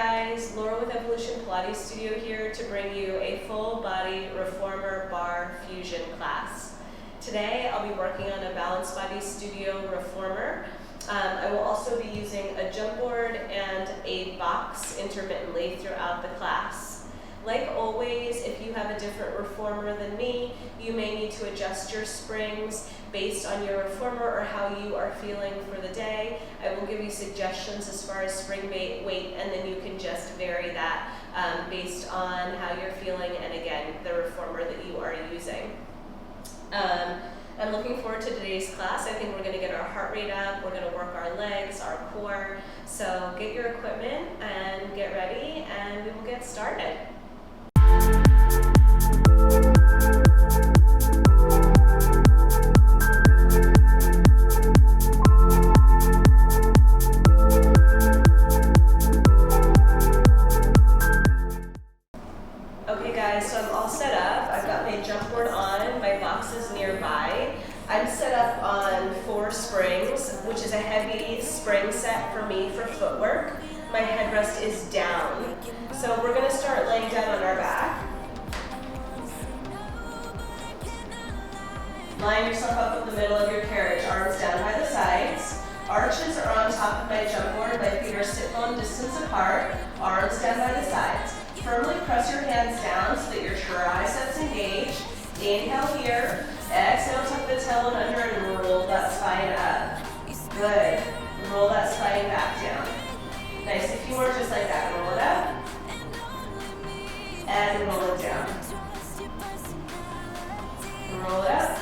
guys, Laura with Evolution Pilates Studio here to bring you a full body Reformer BARRE Fusion class. Today I'll be working on a Balanced Body Studio Reformer. I will also be using a jump board and a box intermittently throughout the class. Like always, if you have a different reformer than me, you may need to adjust your springs based on your reformer or how you are feeling for the day. I will give you suggestions as far as spring weight, and then you can just vary that based on how you're feeling and again, the reformer that you are using. I'm looking forward to today's class. I think we're going to get our heart rate up, we're going to work our legs, our core. So get your equipment and get ready and we will get started. Okay guys, so I'm all set up. I've got my jump board on, my box is nearby. I'm set up on 4 springs, which is a heavy spring set for me for footwork. My headrest is down. So we're going to start laying down on our back. Line yourself up in the middle of your carriage, arms down by the sides. Arches are on top of my jump board, my feet are sit bone distance apart, arms down by the sides. Firmly press your hands down so that your triceps engage. Inhale here, exhale, tuck the tailbone under and roll that spine up. Good. Roll that spine back down. Nice, a few more just like that. Roll it up and roll it down. Roll it up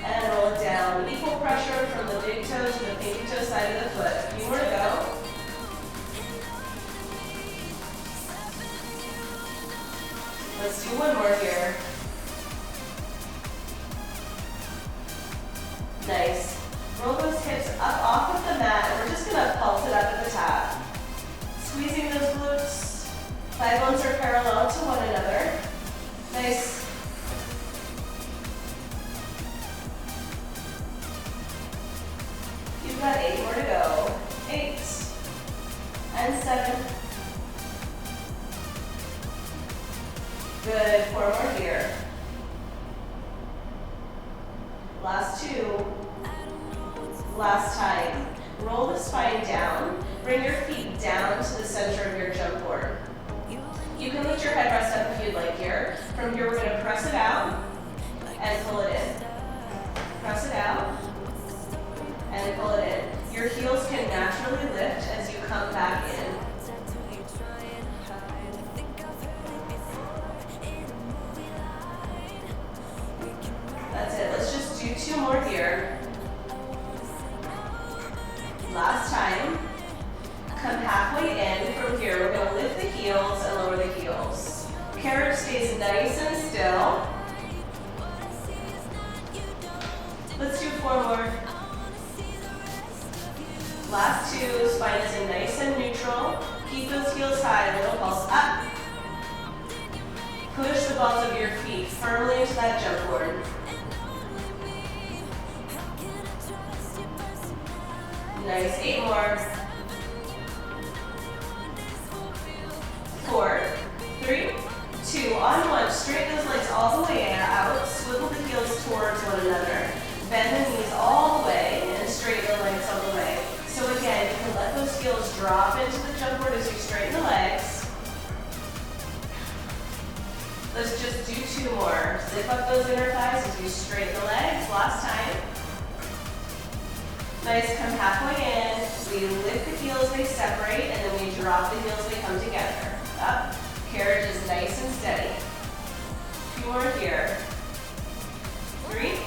and roll it down. Equal pressure from the big toe to the pinky toe side of the foot. A few more to go. Let's do one more here. Nice. Roll those hips up off of the mat and we're just going to pulse it up at the top. Squeezing those glutes. Thigh bones are parallel to one another. Nice. You've got 8 more to go. 8 and 7. Good, 4 more here. Last 2. Last time. Roll the spine down. Bring your feet down to the center of your jump board. You can lift your headrest up if you'd like here. From here, we're going to press it out and pull it in. Press it out and pull it in. Your heels can naturally lift as you come back in. That's it. Let's just do 2 more here. Last time. Come halfway in. From here, we're going to lift the heels and lower the heels. Carriage stays nice and still. Let's do 4 more. Last 2. Spine is in nice and neutral. Keep those heels high. Little pulse up. Push the balls of your feet firmly into that jump board. Nice. 8 more. 4, 3, 2, on 1. Straighten those legs all the way out. Swivel the heels towards one another. Bend the knees all the way and straighten the legs all the way. So again, you can let those heels drop into the jump board as you straighten the legs. Let's just do 2 more. Zip up those inner thighs as you straighten the legs. Last time. Nice, come halfway in. We lift the heels, they separate, and then we drop the heels, they come together. Up. Carriage is nice and steady. 2 more here. 3.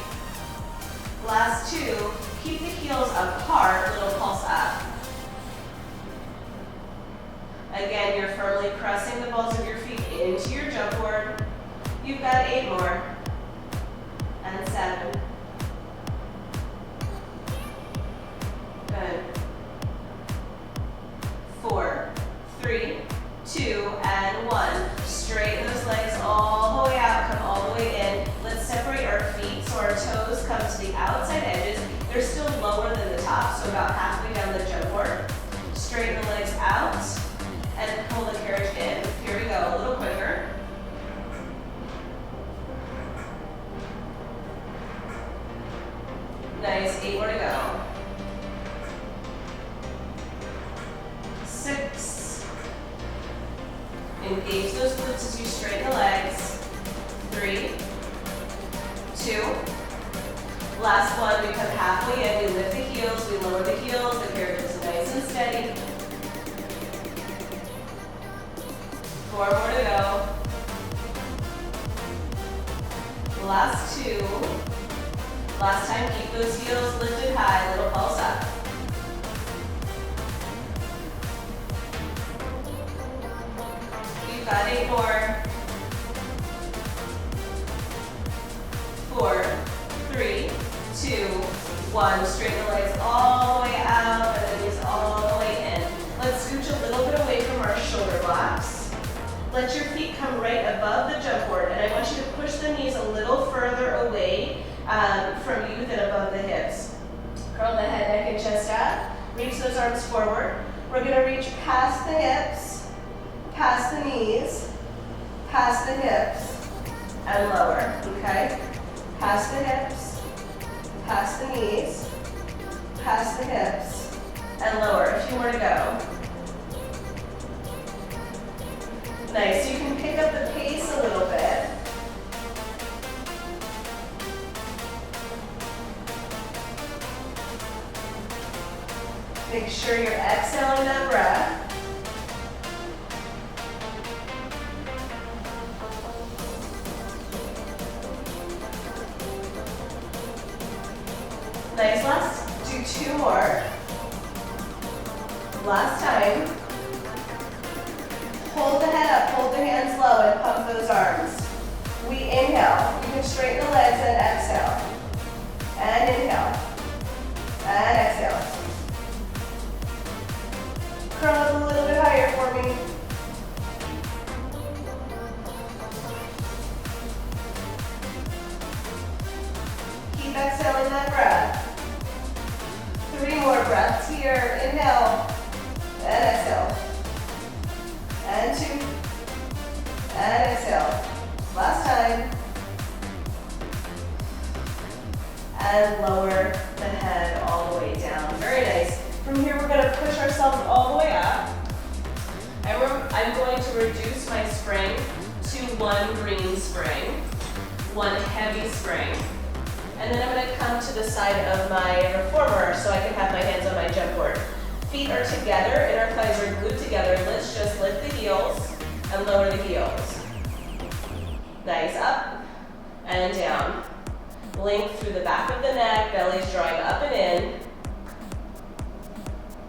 Last 2. Keep the heels apart, little pulse up. Again, you're firmly pressing the balls of your feet into your jump board. You've got 8 more. And 7. Good. 4, 3, 2, and 1. Straighten those legs all the way out, come all the way in. Let's separate our feet so our toes come to the outside edges. They're still lower than the top, so about halfway down Engage those glutes as you straighten the legs. 3, 2. Last one, we come halfway in, we lift the heels, we lower the heels, the carriage is nice and steady. 4 more to go. Last 2. Last time, keep those heels lifted high, little pulse up. You've got 8 more. 4, 3, 2, 1. Straighten the legs all the way out and the knees all the way in. Let's scooch a little bit away from our shoulder blocks. Let your feet come right above the jump board, and I want you to push the knees a little further away from you than above the hips. Curl the head, neck, and chest out. Reach those arms forward. We're going to reach past the hips, past the knees, past the hips, and lower, okay? Past the hips, past the knees, past the hips, and lower. A few more to go. Nice. You can pick up the pace a little bit. Make sure you're exhaling that breath. Nice. Let's do 2 more. Last time. Hold the head up, hold the hands low, and pump those arms. We inhale. You can straighten the legs and exhale. And inhale. And exhale. Curl up a little bit higher for me. Keep exhaling that breath. 3 more breaths here. Inhale. And exhale. And 2, and exhale. Last time. And lower the head all the way down. Very nice. From here, we're going to push ourselves all the way up. I'm going to reduce my spring to 1 green spring, 1 heavy spring. And then I'm going to come to the side of my reformer so I can have my hands on my jump board. Feet are together, inner thighs are glued together. Let's just lift the heels and lower the heels. Nice, up and down. Length through the back of the neck, belly's drawing up and in.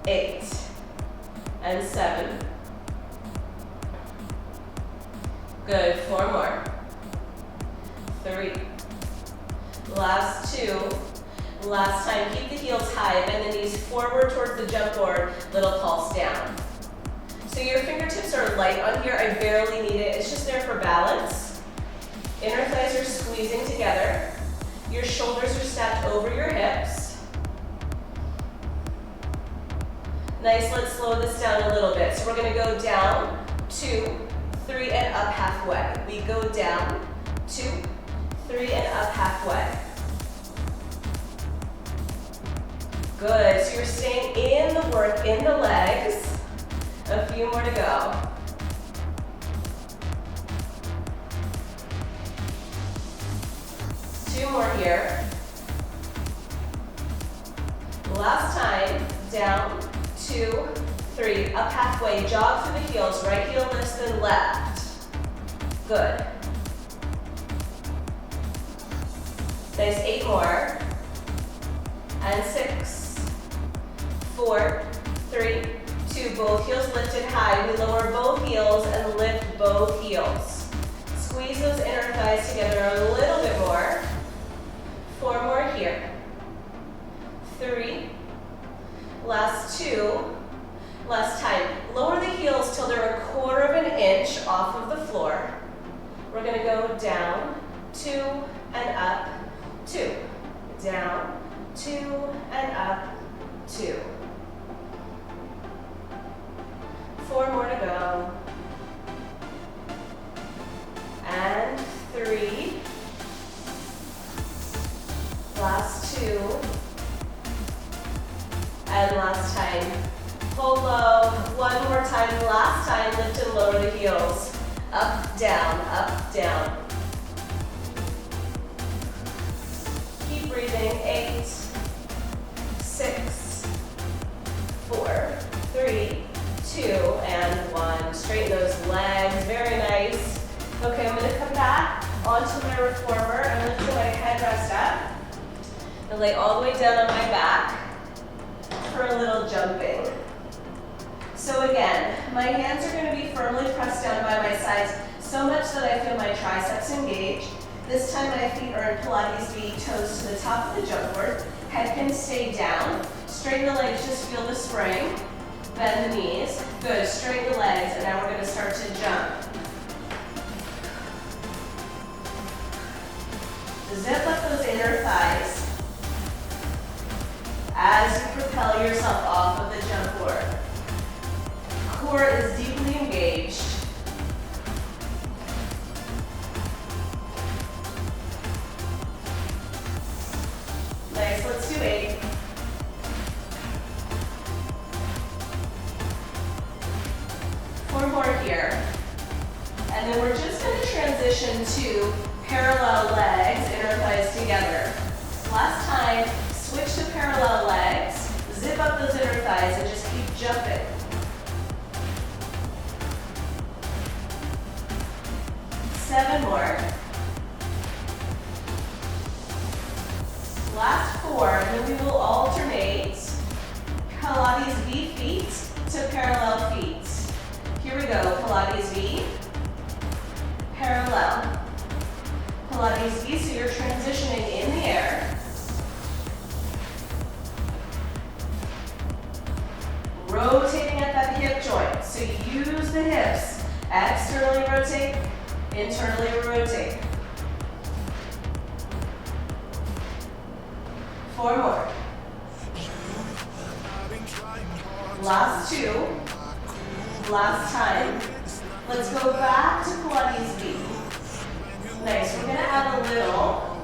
8 and 7. Good, 4 more. 3. Last 2. Last time, keep the heels high, bend the knees forward towards the jump board, little pulse down. So your fingertips are light on here, I barely need it, it's just there for balance. Inner thighs are squeezing together. Your shoulders are stacked over your hips. Nice, let's slow this down a little bit. So we're gonna go down, 2, 3, and up halfway. We go down, 2, 3, and up halfway. Good, so you're staying in the work, in the legs. A few more to go. Two more here. Last time, down, 2, 3, up halfway, jog through the heels, right heel lifts, then left. Good. Nice, 8 more. And 6, 4, 3, 2, both heels lifted high. We lower both heels and lift both heels. Squeeze those inner thighs together a little bit more. 4 more here. 3, last 2, last time. Lower the heels till they're 1/4 of an inch off of the floor. We're gonna go down, 2, and up, 2. Down, 2, and up, 2. 4 more to go. And 3. Last 2. And last time. Pull low. One more time. Last time, lift and lower the heels. Up, down, up, down. Keep breathing. 8, 6, 4, 3, 2, and 1. Straighten those legs. Very nice. Okay, I'm going to come back onto my reformer. I'm going to put my headrest up and lay all the way down on my back for a little jumping. So again, my hands are going to be firmly pressed down by my sides, so much that I feel my triceps engage. This time my feet are in Pilates V, toes to the top of the jump board. Head can stay down. Straighten the legs, just feel the spring. Bend the knees. Good, straighten the legs, and now we're going to start to jump. Zip up those inner thighs as you propel yourself off of the jump board. Core is deeply engaged. Nice, let's do 8. Four more here. And then we're just going to transition to parallel legs, inner thighs together. Last time, switch to parallel legs, zip up those inner thighs, and just keep jumping. 7 more. Last 4, and then we will alternate Pilates V feet to parallel feet. Here we go, Pilates V, parallel. Pilates V, so you're transitioning in the air. Rotating at that hip joint, so use the hips. Externally rotate, internally rotate. 4 more. Last 2. Last time. Let's go back to Pilates V. Nice, we're going to add a little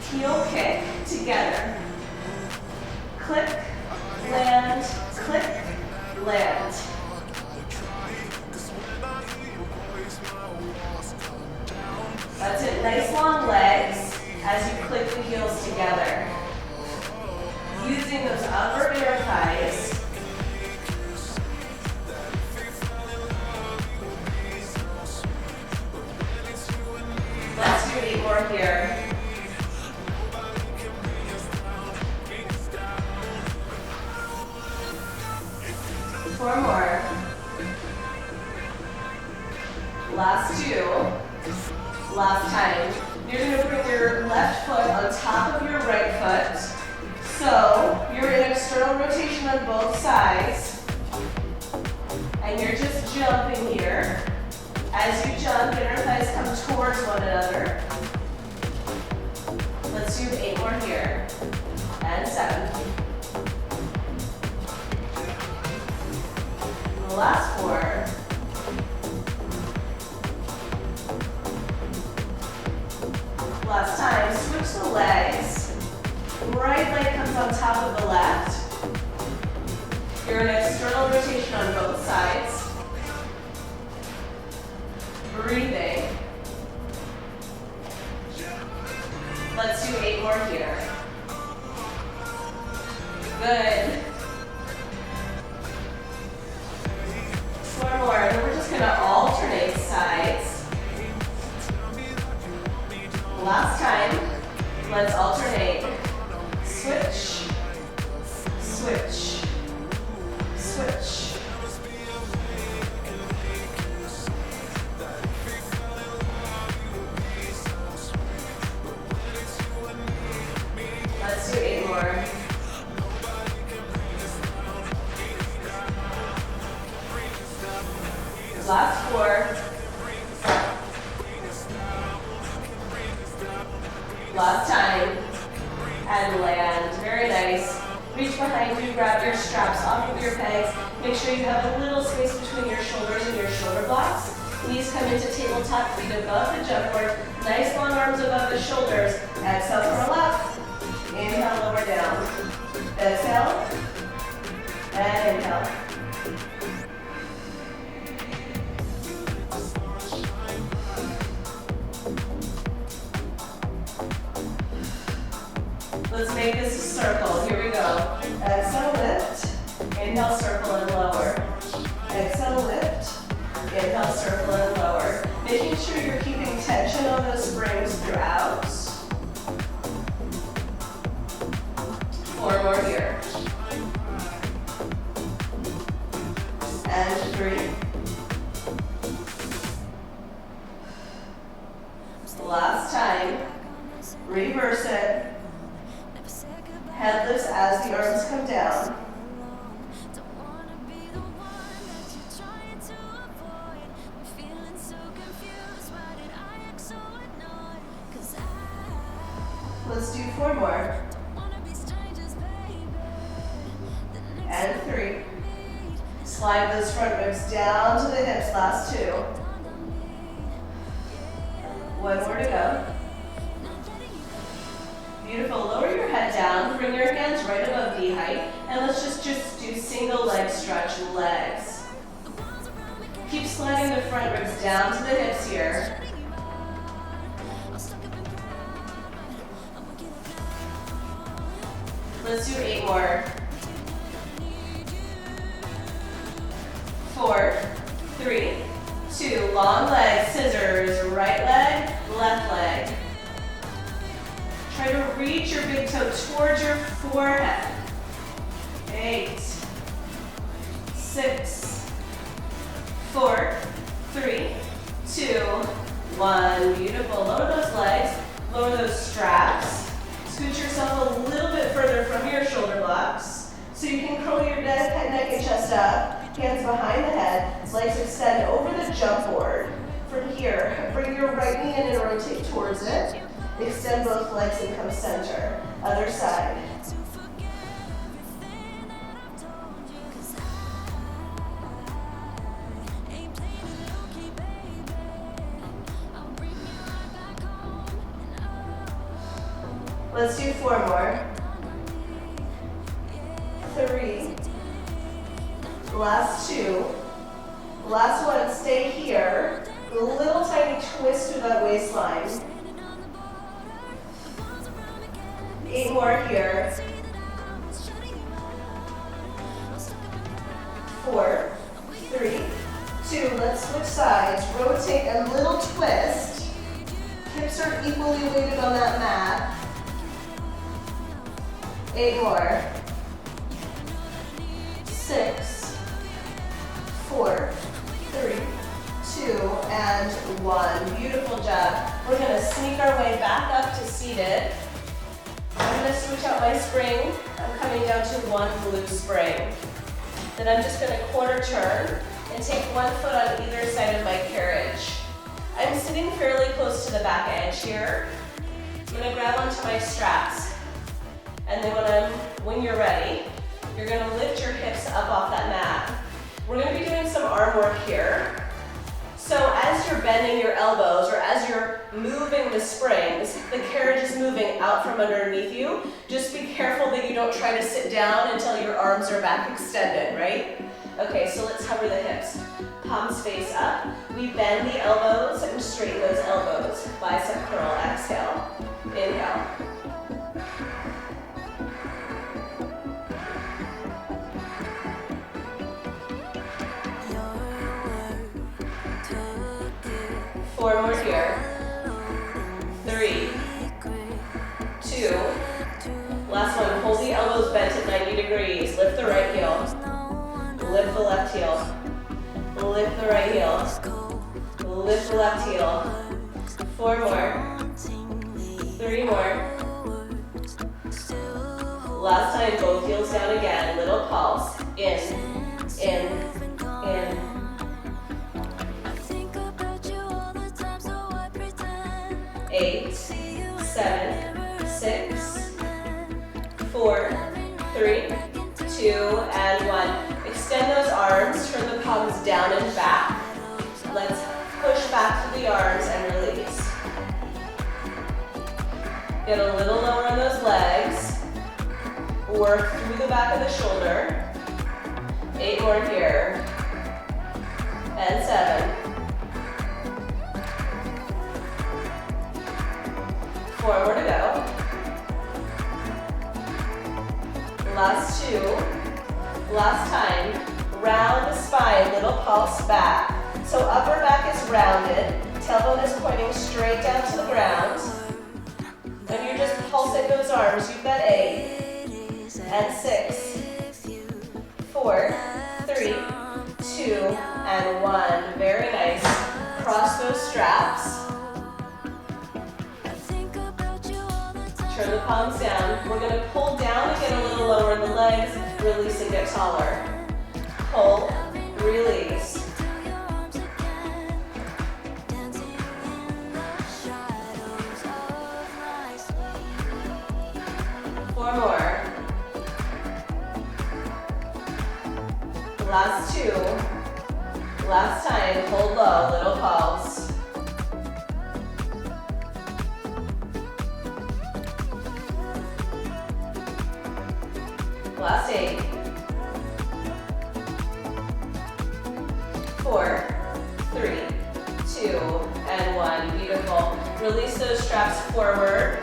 heel kick together. Click, land, click, land. That's it, nice long legs as you click the heels together. Using those upper inner thighs. Let's do 8 more here. Four more. Last 2. Last time. You're going to bring your left foot on top of your right foot. So you're in external rotation on both sides. And you're just jumping here. As you jump, inner thighs come towards one another. Let's do 8 more here. And 7. The last 4. Last time, switch the legs. Right leg comes on top of the left. You're in external rotation on both sides. Breathing. Let's do 8 more here. Good. 4 more, and then we're just going to alternate sides. Last time, let's alternate. Switch, switch, switch. Let's do 8 more. Last 4. Last time. And land. Very nice. Reach behind you, grab your straps off of your pegs. Make sure you have a little space between your shoulders and your shoulder blocks. Knees come into tabletop, feet above the jump board. Nice long arms above the shoulders. Exhale, curl up. Inhale, lower down. Exhale. And inhale. Let's make this a circle. Here we go. Exhale, lift. Inhale, circle and lower. Exhale, lift. Inhale, circle and lower. Making sure you're keeping tension on those springs throughout. 4 more here. And 3. Last time. Reverse it. Head lifts as the arms come down. Let's do 4 more. And 3. Slide those front ribs down to the hips, last 2. 1 more to go. Beautiful, lower your head down, bring your hands right above knee height, and let's just do single leg stretch legs. Keep sliding the front ribs down to the hips here. Let's do 8 more. 4, 3, 2, long leg, scissors, right leg, left leg. Try to reach your big toe towards your forehead. 8, 6, 4, 3, 2, 1. Beautiful. Lower those legs, lower those straps. Scoot yourself a little bit further from your shoulder blocks so you can curl your neck and chest up. Hands behind the head, legs extend over the jump board. From here, bring your right knee in and rotate towards it. Extend both legs and come center. Other side. Let's do 4 more. 3. Last 2. Last one, stay here. A little tiny twist through that waistline. 8 more here. 4, 3, 2. Let's switch sides. Rotate a little twist. Hips are equally weighted on that mat. 8 more. 6, 4, 3, 2, and 1. Beautiful job. We're going to sneak our way back up to seated. I'm going to switch out my spring. I'm coming down to 1 glute spring. Then I'm just going to quarter turn and take 1 foot on either side of my carriage. I'm sitting fairly close to the back edge here. I'm going to grab onto my straps. And then when you're ready, you're going to lift your hips up off that mat. We're going to be doing some arm work here. So as you're bending your elbows or as you're moving the springs, the carriage is moving out from underneath you. Just be careful that you don't try to sit down until your arms are back extended, right? Okay, so let's hover the hips. Palms face up. We bend the elbows and straighten those elbows. Bicep curl, exhale. Inhale. Four more here. 3, 2. Last one. Hold the elbows bent at 90 degrees. Lift the right heel. Lift the left heel. Lift the right heel. Lift the left heel. 4 more. 3 more. Last time, both heels down again. Little pulse. In, in, in. 8, 7, 6, 4, 3, 2, and 1. Extend those arms, turn the palms down and back. Let's push back to the arms and release. Get a little lower on those legs. Work through the back of the shoulder. 8 more here. And 7. 4 more to go. 2. Last time. Round the spine, little pulse back. So upper back is rounded, tailbone is pointing straight down to the ground. And you're just pulsing those arms. You've got 8 and 6, 4, 3, 2, and 1. Very nice. Cross those straps. Turn the palms down. We're going to pull down and get a little lower in the legs. Release and get taller. Pull, release. 4 more. Last 2. Last time, hold low, little pulse. Last 8. 4, 3, 2, and 1. Beautiful. Release those straps forward.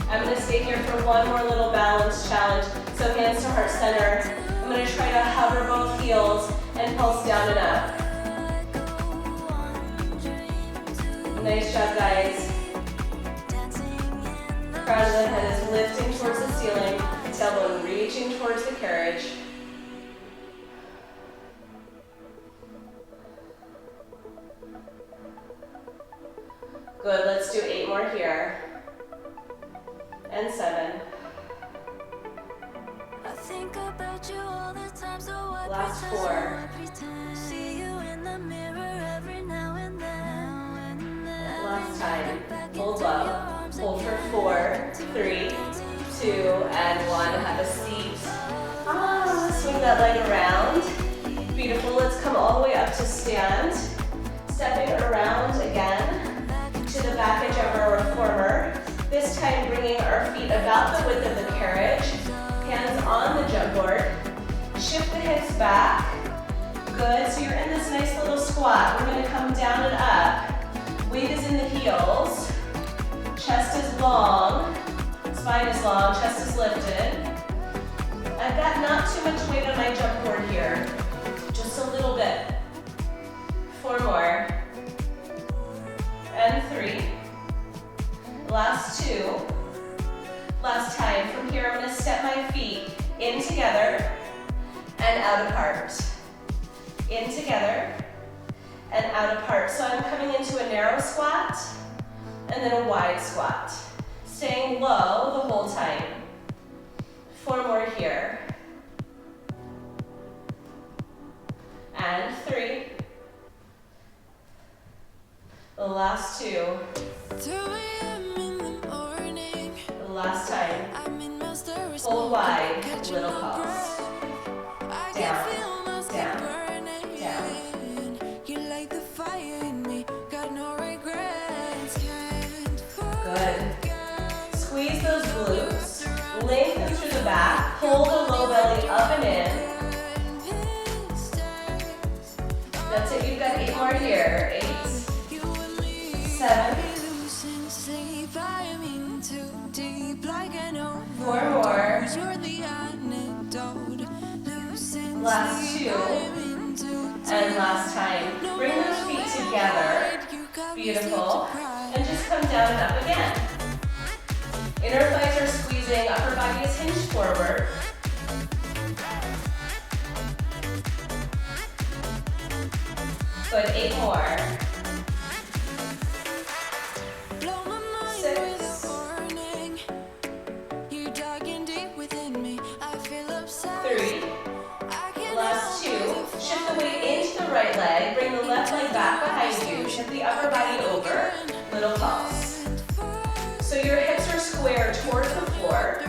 I'm going to stay here for one more little balance challenge. So hands to heart center. I'm going to try to hover both heels and pulse down and up. Nice job, guys. Crown of the head is lifting towards the ceiling. Tailbone reaching towards the carriage. Good, let's do 8 more here. And 7. I think about you all the time, so I Last 4. See you in the mirror every now and then. Last time. Hold low. Hold for 4, 3, 2, and 1. Have a seat. Swing that leg around. Beautiful. Let's come all the way up to stand. Stepping around again to the back edge of our reformer. This time bringing our feet about the width of the carriage. Hands on the jump board. Shift the hips back. Good. So you're in this nice little squat. We're going to come down and up. Weight is in the heels. Chest is long. Spine is long. Chest is lifted. I've got not too much weight on my jump board here. Just a little bit. 4 more. And 3. Last 2. Last time. From here, I'm going to step my feet in together and out apart. In together and out apart. So I'm coming into a narrow squat and then a wide squat. Staying low the whole time. 4 more here. And 3. The last 2. Last time. Hold wide, little pulse. Down, down, down. Good. Squeeze those glutes. Lengthen through the back. Pull the low belly up and in. That's it. You've got 8 more here. 8, 7. 4 more. Last 2. And last time. Bring those feet together. Beautiful. And just come down and up again. Inner thighs are squeezing. Upper body is hinged forward. Good. 8 more. 6. 3. Last 2. Shift the weight into the right leg. Bring the left leg back behind you. Shift the upper body over. Little pulse. So your hips are square towards the floor.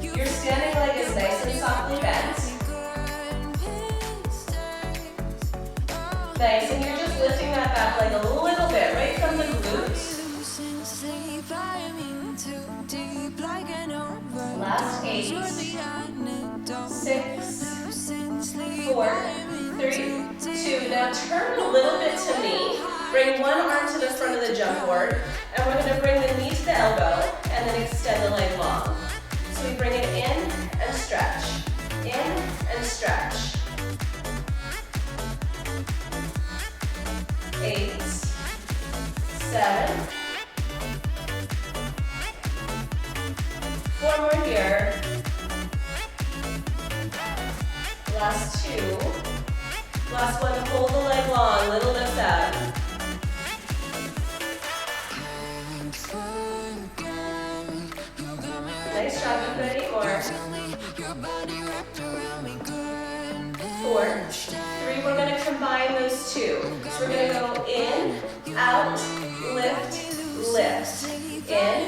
Your standing leg is nice and softly bent. Nice, and you're just lifting that back leg a little bit, right from the glutes. Last 8, 6, 4, 3, 2. Now turn a little bit to me. Bring one arm to the front of the jump board, and we're going to bring the knee to the elbow, and then extend the leg long. So we bring it in and stretch. In and stretch. 8, 7. 4 more here. Last 2. Last one, hold the leg long, little lift up. Nice job, you put 8 more. 4, 3, we're gonna combine those two. So we're gonna go in, out, lift, lift. In,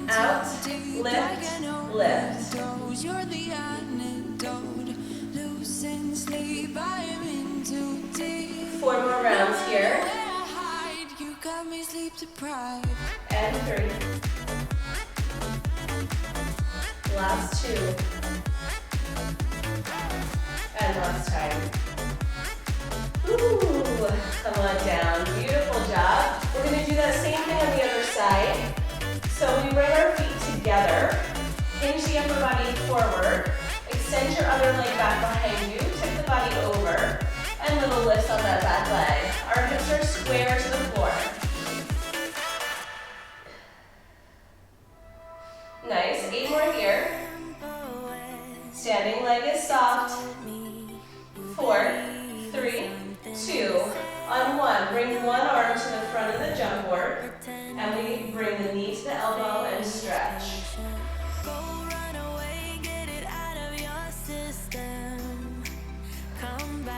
out, lift, lift. You're the antidote. Losing sleep, I am in too deep. 4 more rounds here. You got me sleep deprived. And 3. Last 2. And last time. Ooh, come on down. Beautiful job. We're going to do that same thing on the other side. So we bring our feet together. Hinge the upper body forward. Extend your other leg back behind you. Tip the body over. And little lifts on that back leg. Our hips are square to the floor. Nice. 8 more here. Standing leg is soft. 4, 3, 2. On 1, bring one arm to the front of the jump board. And we bring the knee to the elbow and stretch.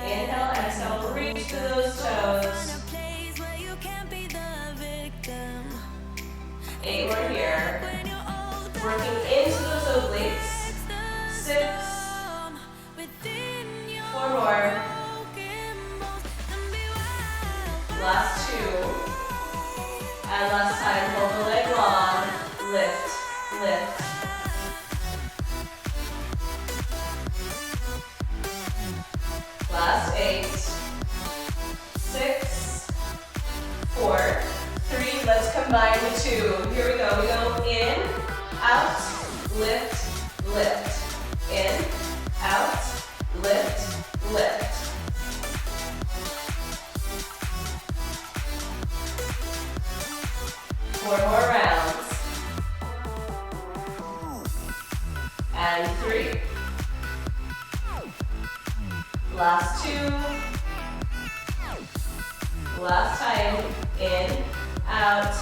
Inhale, exhale, reach to those toes. 8 more here. Working into those obliques. 6. 4 more. Last 2. And last time, hold the leg long. Lift, lift. Last 8. 6. 4. 3. Let's combine the 2. Here we go. We go in, out, lift, lift. In, out, lift, lift. 4 more rounds. And 3. Last 2. Last time. In, out,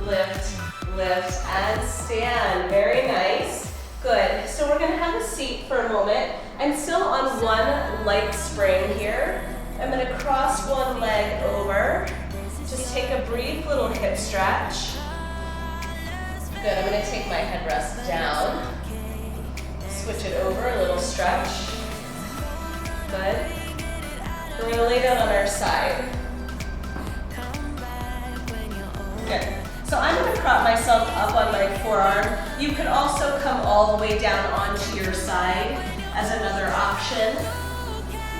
lift, lift, and stand. Very nice. Good. So we're going to have a seat for a moment. I'm still on one light spring here. I'm going to cross one leg over. Just take a brief little hip stretch. Good. I'm going to take my headrest down. Switch it over, a little stretch. Good. We're going to lay down on our side. Good. So I'm going to prop myself up on my forearm. You could also come all the way down onto your side as another option.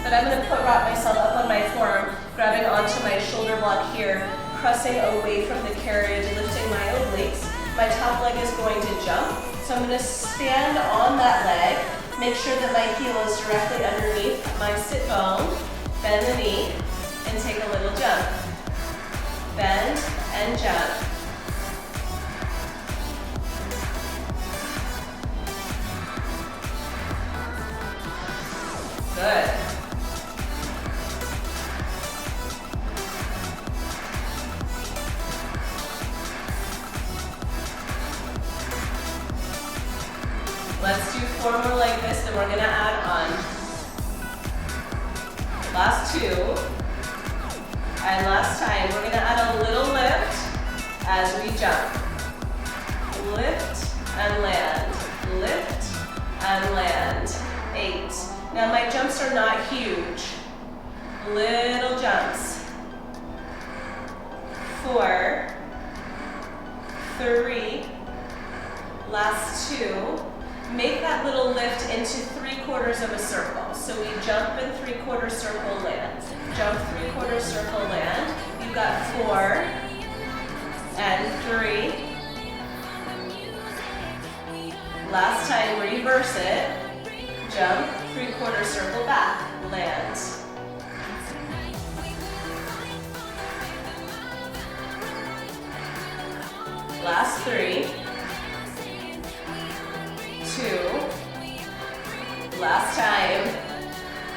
But I'm going to prop myself up on my forearm, grabbing onto my shoulder block here, pressing away from the carriage, lifting my obliques. My top leg is going to jump. So I'm going to stand on that leg, make sure that my heel is directly underneath my sit bone, bend the knee, and take a little jump. Bend and jump. Good. Let's do 4 more like this, then we're going to add on. Last 2. And last time, we're going to add a little lift as we jump. Lift and land. Lift and land. 8. Now my jumps are not huge. Little jumps. 4. 3. Last 2. Make that little lift into 3/4 of a circle. So we jump and 3/4 circle land. Jump 3/4 circle land. You've got 4 and 3. Last time, reverse it. Jump 3/4 circle back, land. Last 3, 2, last time,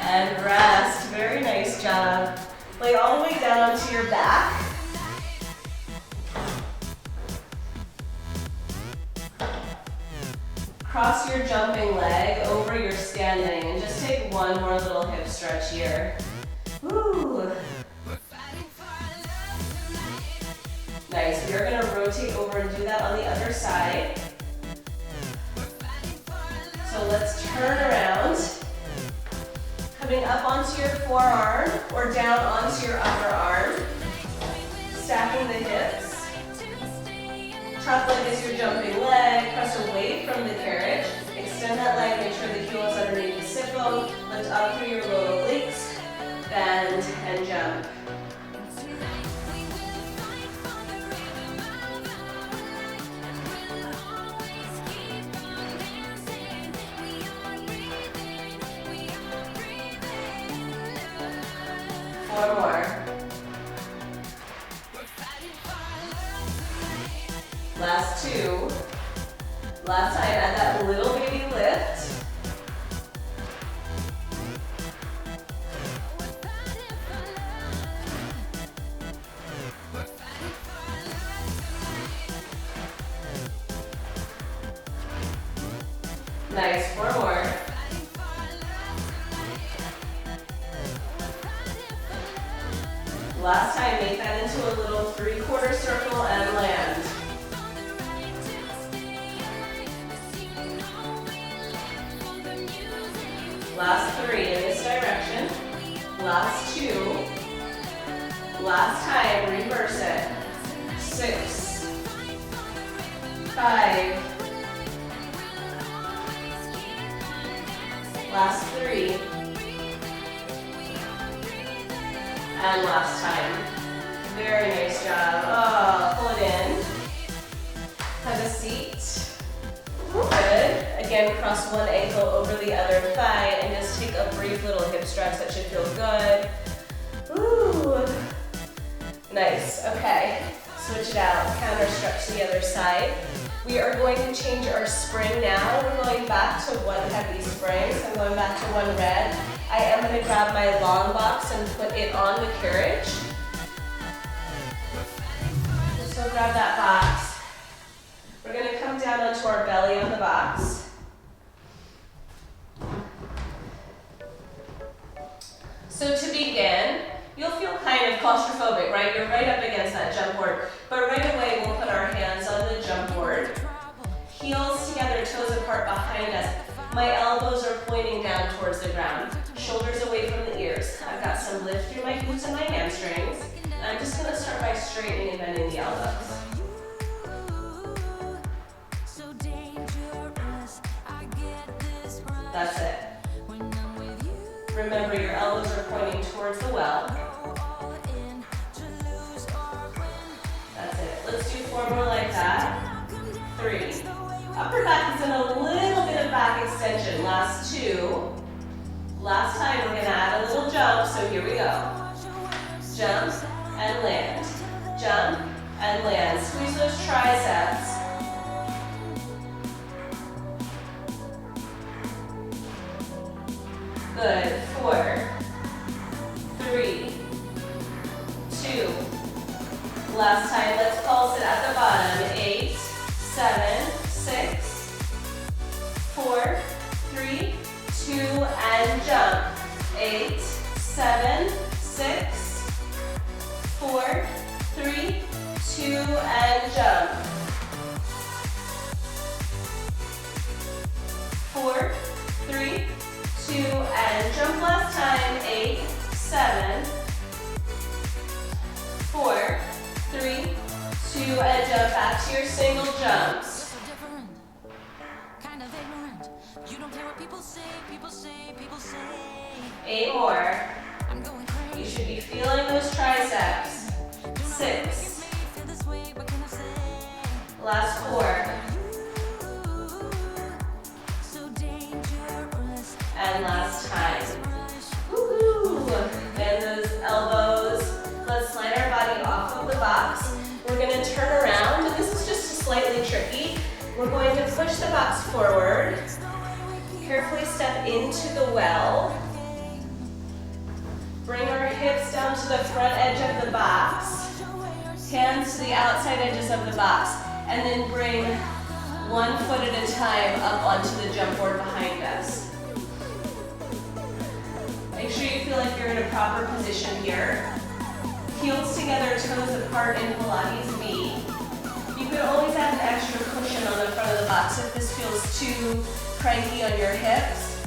and rest. Very nice job. Lay all the way down onto your back. Cross your jumping leg over your standing and just take one more little hip stretch here. Woo! Nice, we are gonna rotate over and do that on the other side. So let's turn around, coming up onto your forearm or down onto your upper arm, stacking the hips. Top leg is your jumping leg, press away from the carriage, extend that leg, make sure the heel is underneath the sit bone, lift up through your low obliques, bend and jump. Four more. Last 2. Last time, add that little baby lift. Nice, 4 more. Last time, make that into a little 3/4 circle and land. Last 3 in this direction. Last 2. Last time, reverse it. 6, 5. Last 3. And last time. Very nice job. Oh, pull it in. Have a seat. Good. Again, cross one ankle over the other thigh and just take a brief little hip stretch. That should feel good. Ooh. Nice. Okay. Switch it out. Counter stretch the other side. We are going to change our spring now. We're going back to one heavy spring. So I'm going back to one red. I am going to grab my long box and put it on the carriage. So grab that box. We're going to come down onto our belly on the box. So to begin, you'll feel kind of claustrophobic, right? You're right up against that jump board. But right away, we'll put our hands on the jump board. Heels together, toes apart behind us. My elbows are pointing down towards the ground. Shoulders away from the ears. I've got some lift through my glutes and my hamstrings. And I'm just going to start by straightening and bending the elbows. That's it. Remember, your elbows are pointing towards the well. That's it. Let's do 4 more like that. 3. Upper back is in a little bit of back extension. Last 2. Last time, we're going to add a little jump, so here we go. Jump and land. Jump and land. Squeeze those triceps. Good. 4, 3, 2. Last time, let's pulse it at the bottom. 8, 7, 6, 4, 3, 2, and jump. 8, 7, 6, 4, 3, 2, and jump. 4, 3, 2, and jump last time. 8, 7, 4, 3, 2, and jump back to your single jumps. You don't care what people say, people say, people say. 8 more. You should be feeling those triceps. 6. Last 4. And last We're going to push the box forward. Carefully step into the well. Bring our hips down to the front edge of the box. Hands to the outside edges of the box. And then bring one foot at a time up onto the jump board behind us. Make sure you feel like you're in a proper position here. Heels together, toes apart in Pilates V. You could always add an extra cushion on the front of the box if this feels too cranky on your hips.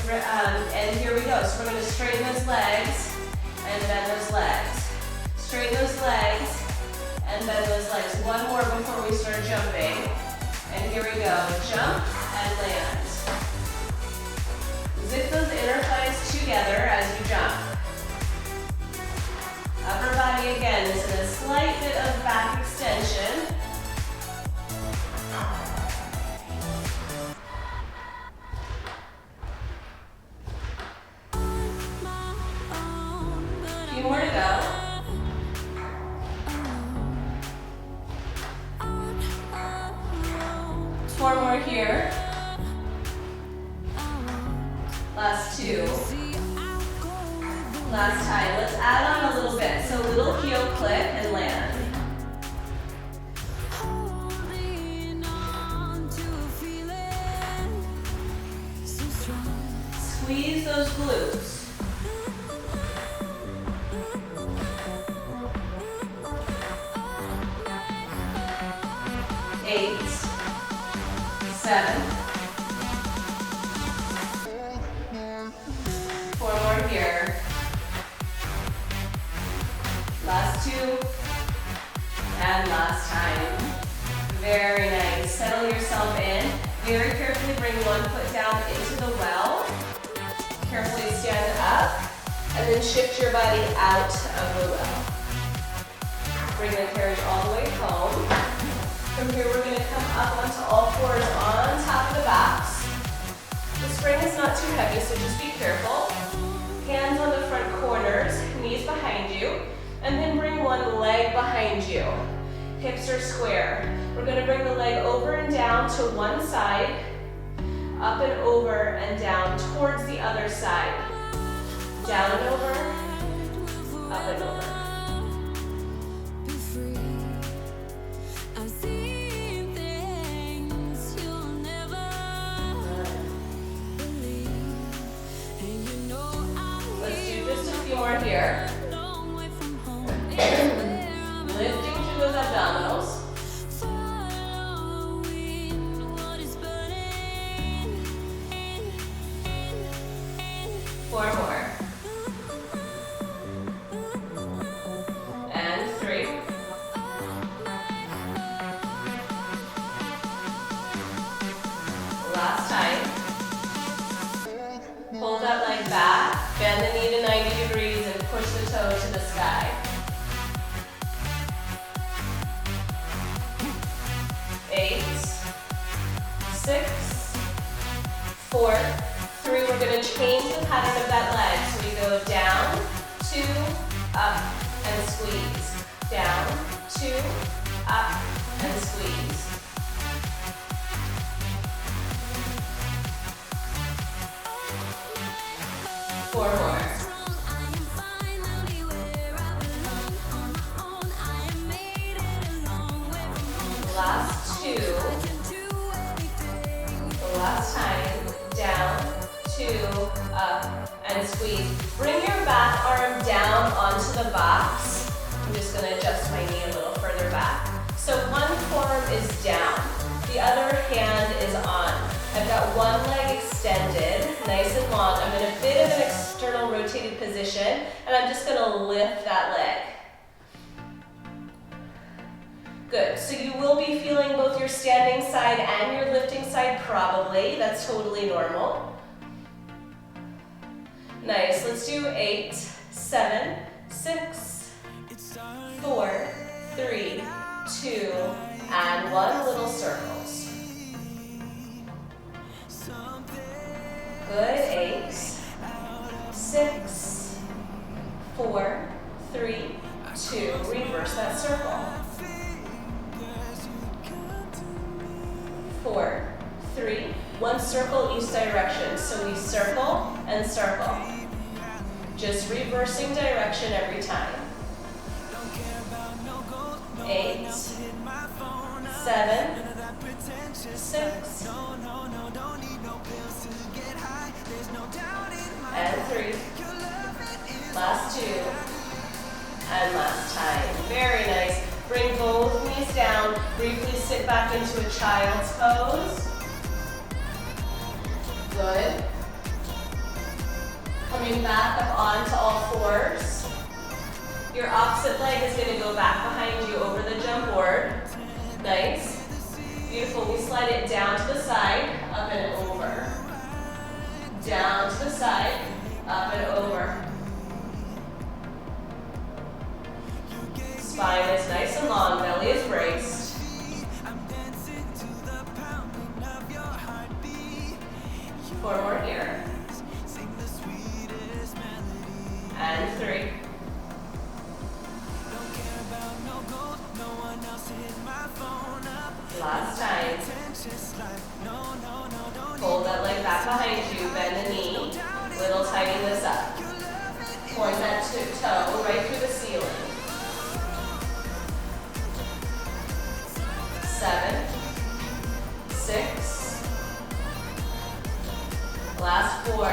And here we go. So we're going to straighten those legs and bend those legs. Straighten those legs and bend those legs. One more before we start jumping. And here we go. Jump and land. Zip those inner thighs together as you jump. Upper body again is in a slight bit of back extension. A few more to go. Four more here. Last two. Last time. Let's add on a little bit. So little heel click and land. Squeeze those glutes. Eight, 7. Four more here. Last two. And last time. Very nice. Settle yourself in. Very carefully bring one foot down into the well. Carefully stand up. And then shift your body out of the well. Bring the carriage all the way home. From here, we're going to come up onto all fours on top of the box. The spring is not too heavy, so just be careful. Hands on the front corners, knees behind you, and then bring one leg behind you. Hips are square. We're going to bring the leg over and down to one side, up and over and down towards the other side. Down and over, up and over. More here. Lifting through those abdominals. Four more. And 3. Last time. Hold that leg back, bend the knee to 90 degrees and push the toe to the sky. 8, 6, 4, 3. We're going to change the pattern of that leg. So we go down, 2, up, and squeeze. Down, 2, up, and squeeze. Four more. Last two. The last time. Down, 2, up, and squeeze. Bring your back arm down onto the box. I'm just going to adjust my knee a little further back. So one forearm is down. The other hand is on. I've got one leg extended, nice and long. I'm in a bit of an external rotated position, and I'm just going to lift that leg. Good. So you will be feeling both your standing side and your lifting side probably. That's totally normal. Nice. Let's do 8, 7, 6, 4, 3, 2, and 1. Little circles. Good. 8, 6, 4, 3, 2. Reverse that circle. 4, 3, one circle each direction. So we circle and circle. Just reversing direction every time. 8, 7, 6, and 3. Last 2, and last time. Very nice. Bring both knees down. Briefly sit back into a child's pose. Good. Coming back up onto all fours. Your opposite leg is going to go back behind you over the jump board. Nice. Beautiful. We slide it down to the side, up and over. Down to the side, up and over. Spine is nice and long, belly is braced. 4 more here. And 3. Last time. Hold that leg back behind you, bend the knee. Little tighten this up. Point that toe right through the ceiling. 7, 6, last 4.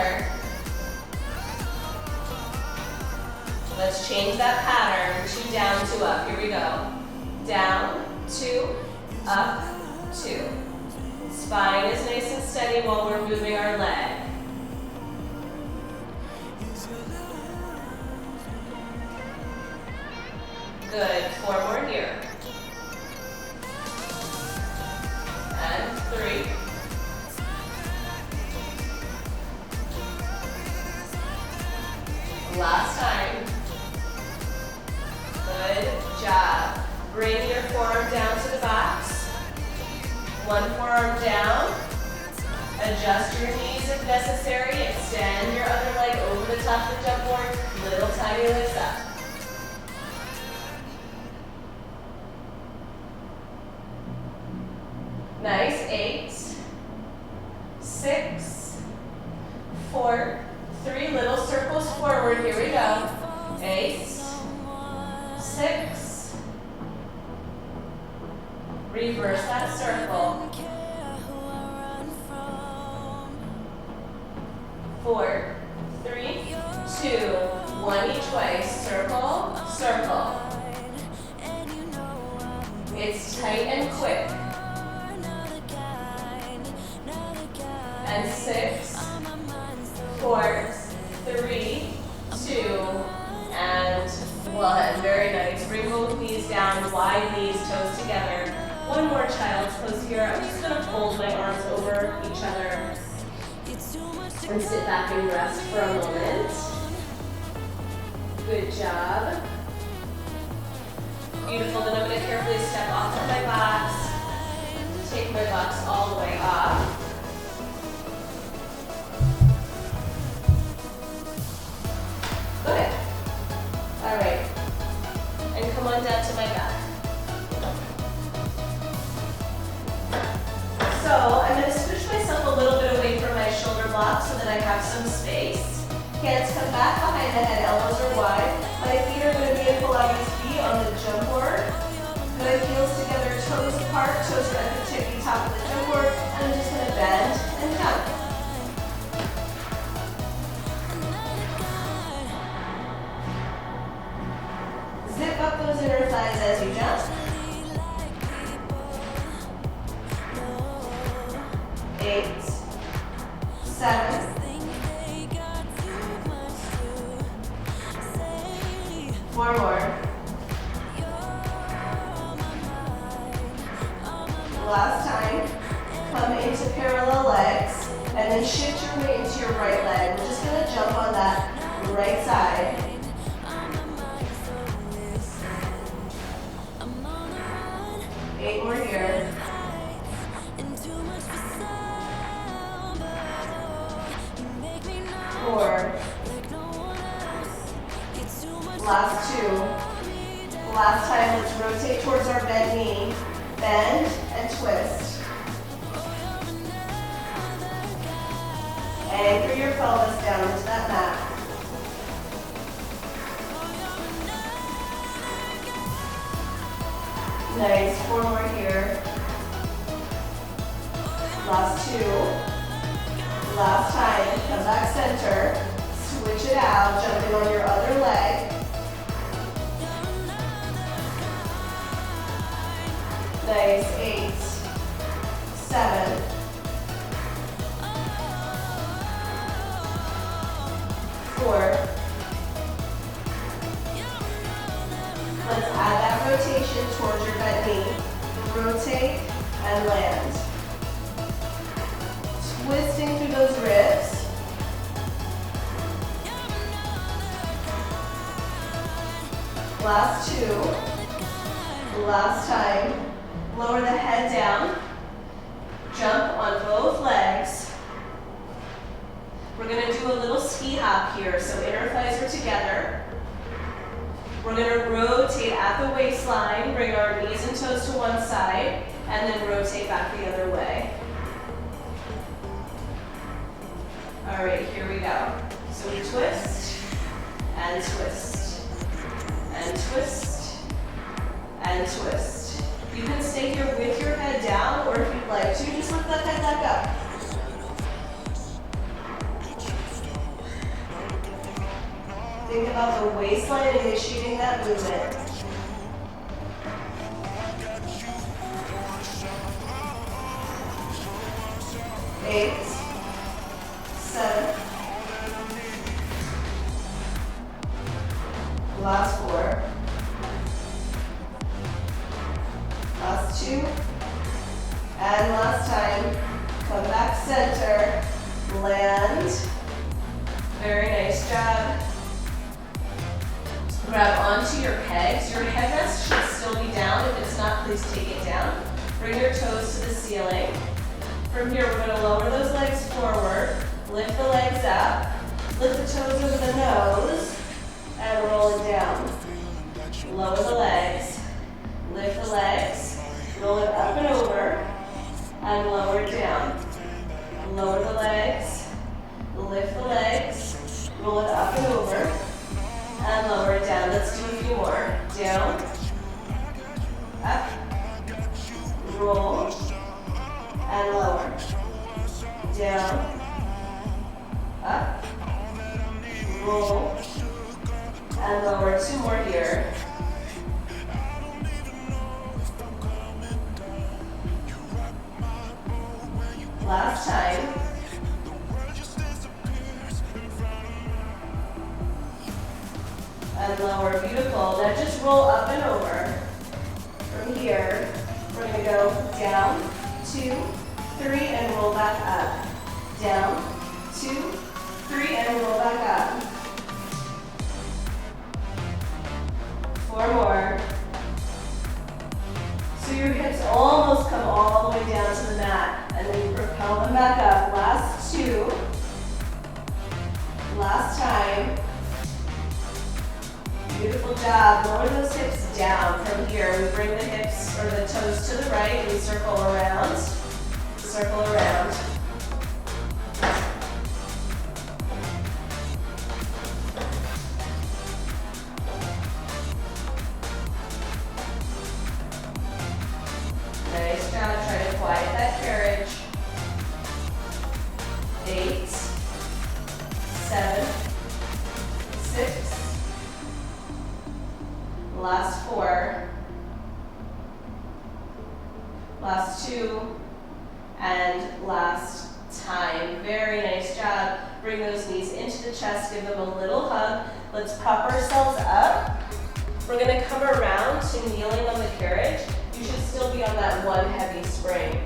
Let's change that pattern, 2 down, 2 up. Here we go. Down, 2, up, 2. Spine is nice and steady while we're moving our leg. Good, 4 more here. And 3. Last time. Good job. Bring your forearm down to the box. One forearm down. Adjust your knees if necessary. Extend your other leg over the top of the jump board. Little tiny lifts up. Nice. 8, 6, 4, 3. Little circles forward. Here we go. 8, 6. Reverse that circle. 4, 3, 2, 1 each way. Circle, circle. It's tight and quick. And 6, 4, 3, 2, and 1. Very nice. Bring both knees down, wide knees, toes together. One more child's pose here. I'm just going to fold my arms over each other and sit back and rest for a moment. Good job. Beautiful. Then I'm going to carefully step off of my box. Take my box all the way off. Good. All right. And come on down to my back. So I'm going to switch myself a little bit away from my shoulder block so that I have some space. Hands come back behind the head, elbows are wide. My feet are going to be in Pilates feet on the jump board. Good, heels together, toes apart. Toes are at the tippy top of the jump board. And I'm just going to bend and jump. Zip up those inner thighs as you jump. 8, 7, 4 more. Last time. Come into parallel legs and then shift your weight into your right leg. We're just going to jump on that right side. 8 more here. 4. Last 2. Last time, let's rotate towards our bent knee. Bend and twist. Anchor your pelvis down into that mat. Nice, 4 more here. Last 2. Last time, come back center. Switch it out, jumping on your other leg. Nice, 8, 7. Let's add that rotation towards your bent knee. Rotate and land. Twisting through those ribs. Last 2. Last time. Lower the head down. Jump on both legs. We're going to do a little ski hop here, so inner thighs are together. We're going to rotate at the waistline, bring our knees and toes to one side, and then rotate back the other way. All right, here we go. So we twist, and twist, and twist, and twist. You can stay here with your head down, or if you'd like to, just lift that head back up. Think about the waistline initiating that movement. 8, 7. Last 4. Last 2. And last time. Come back center. Land. Very nice job. Grab onto your pegs. Your headrest should still be down. If it's not, please take it down. Bring your toes to the ceiling. From here, we're going to lower those legs forward. Lift the legs up. Lift the toes over the nose. And roll it down. Lower the legs. Lift the legs. Roll it up and over. And lower it down. Lower the legs. Lift the legs. Roll it up and over. And lower it down. Let's do a few more. Down, up, roll, and lower. Down, up, roll, and lower. 2 more here. Last time. And lower, beautiful. Now just roll up and over. From here, we're going to go down, 2, 3, and roll back up. Down, 2, 3, and roll back up. 4 more. So your hips almost come all the way down to the mat, and then you propel them back up. Last 2. Last time. Beautiful job. Lower those hips down. From here, we bring the hips or the toes to the right, and we circle around. Circle around. Nice job. Try to quiet that carriage. 8, 7, 6. Last 4, last 2, and last time. Very nice job. Bring those knees into the chest, give them a little hug. Let's prop ourselves up. We're going to come around to kneeling on the carriage. You should still be on that one heavy spring.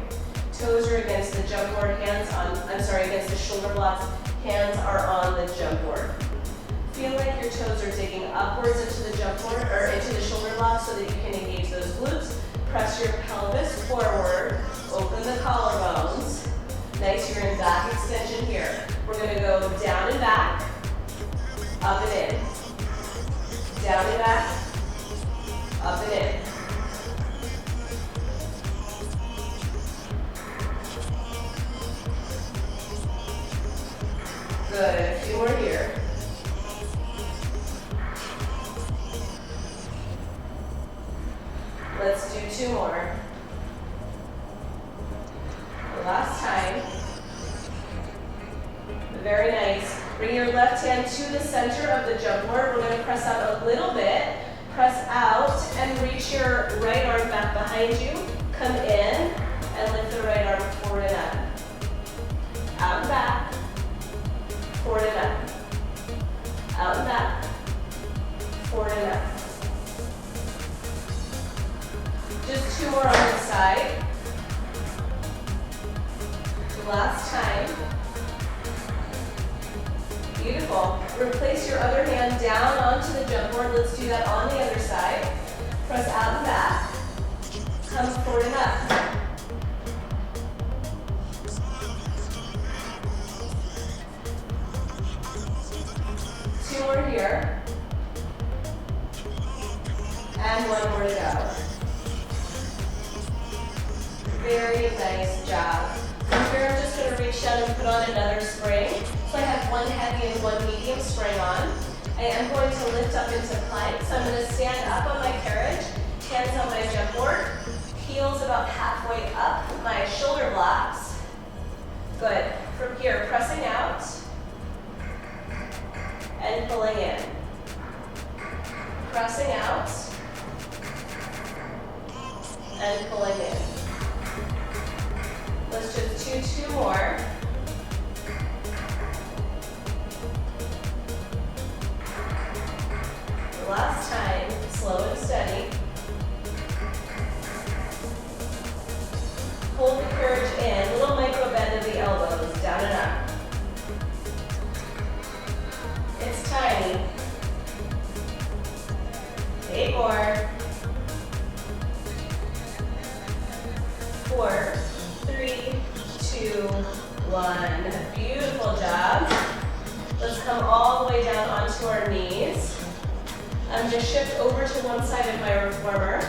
Toes are against the jump board, against the shoulder blocks. Hands are on the jump board. Feel like your toes are digging upwards into the jump board or into the shoulder block so that you can engage those glutes. Press your pelvis forward. Open the collarbones. Nice, you're in back extension here. We're going to go down and back, up and in. Down and back, up and in. 2 more. Last time. Very nice. Bring your left hand to the center of the jump board. We're going to press out a little bit. Press out and reach your right arm back behind you. Come in and lift the right arm forward and up. Out and back. Forward and up. Out and back. Forward and up. Just 2 more on this side. Last time. Beautiful. Replace your other hand down onto the jump board. Let's do that on the other side. Press out and back. Come forward and up. Two more here. And 1 more to go. Very nice job. From here, I'm just going to reach down and put on another spring. So I have 1 heavy and 1 medium spring on. I am going to lift up into plank. So I'm going to stand up on my carriage, hands on my jump board, heels about halfway up my shoulder blocks. Good. From here, pressing out and pulling in. Pressing out and pulling in. Let's just do 2 more. Last time, slow and steady. Hold the carriage in, little micro bend of the elbows, down and up. It's tiny. 8 more. 4, 3, 2, 1. Beautiful job. Let's come all the way down onto our knees. Just shift over to one side of my reformer.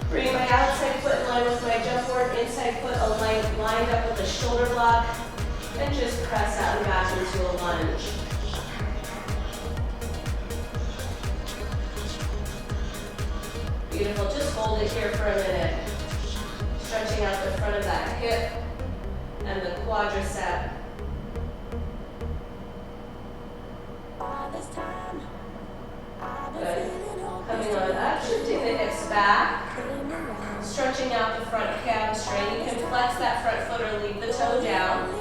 Bring my outside foot in line with my jump board, inside foot lined up with the shoulder block, and just press out and back into a lunge. Beautiful, just hold it here for a minute. Stretching out the front of that hip and the quadricep. Good. Coming on up, shifting the hips back, stretching out the front hamstring. You can flex that front foot or leave the toe down.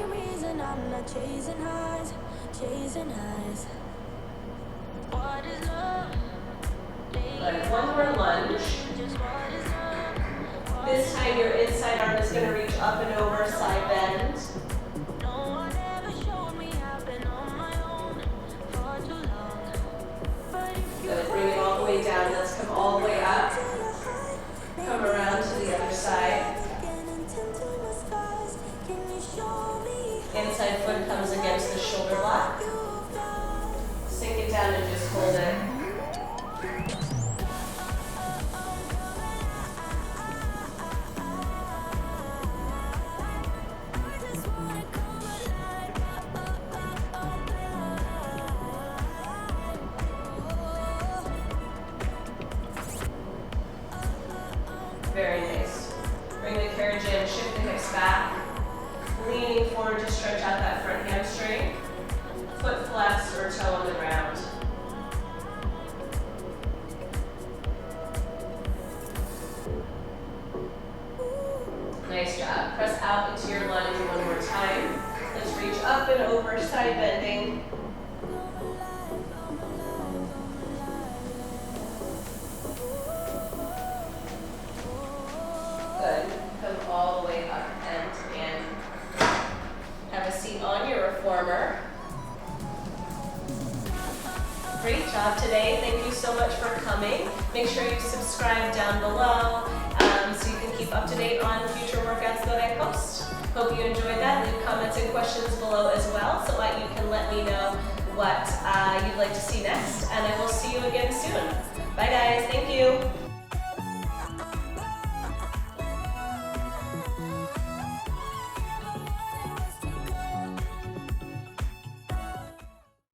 Good. 1 more lunge. This time your inside arm is going to reach up and over, side bend. Good. Bring it all the way down. Let's come all the way up. Come around to the other side. Inside foot comes against the shoulder block. Sink it down and just hold it. Very nice. Bring the carriage in, shift the hips back. Leaning forward to stretch out that front hamstring. Foot flex or toe on the ground. Nice job. Press out into your lunge 1 more time. Let's reach up and over, side bending. Good. Come all the way up and in. Have a seat on your reformer. Great job today. Thank you so much for coming. Make sure you subscribe down below so you can keep up to date on future workouts that I post. Hope you enjoyed that. Leave comments and questions below as well so that you can let me know what you'd like to see next. And I will see you again soon. Bye guys. Thank you.